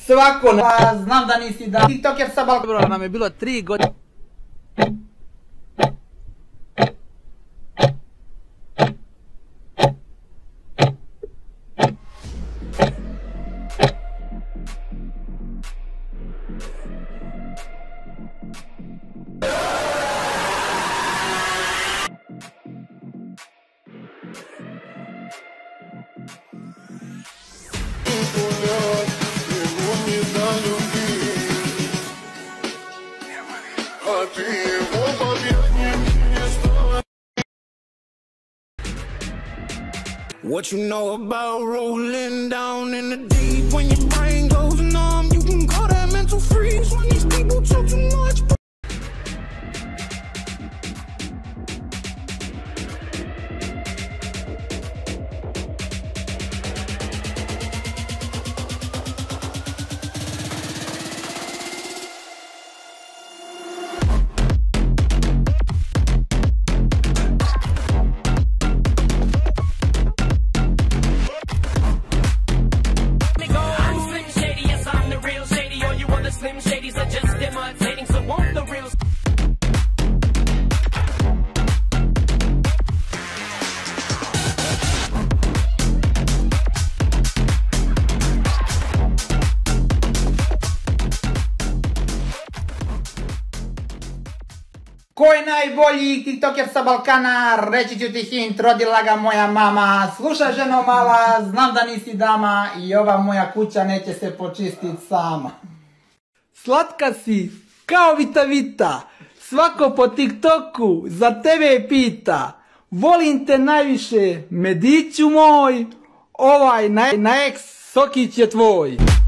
Svako, znam da nisi da TikToker sa Balkana. Nam je bilo 3 godine. What you know about rolling down in the deep? When your brain goes numb, you can call that mental freeze. When these people talk too much. Slim Shadys are just imitating, so won't the real Ko je najbolji TikToker sa Balkana? Reći ću ti hint, rodila ga moja mama. Slušaj ženo mala, znam da nisi dama i ova moja kuća neće se počistit sama. Slatka si, kao Vita Vita, svako po TikToku za tebe pita. Volim te najviše, mediću moj, ovaj na ex sokić je tvoj.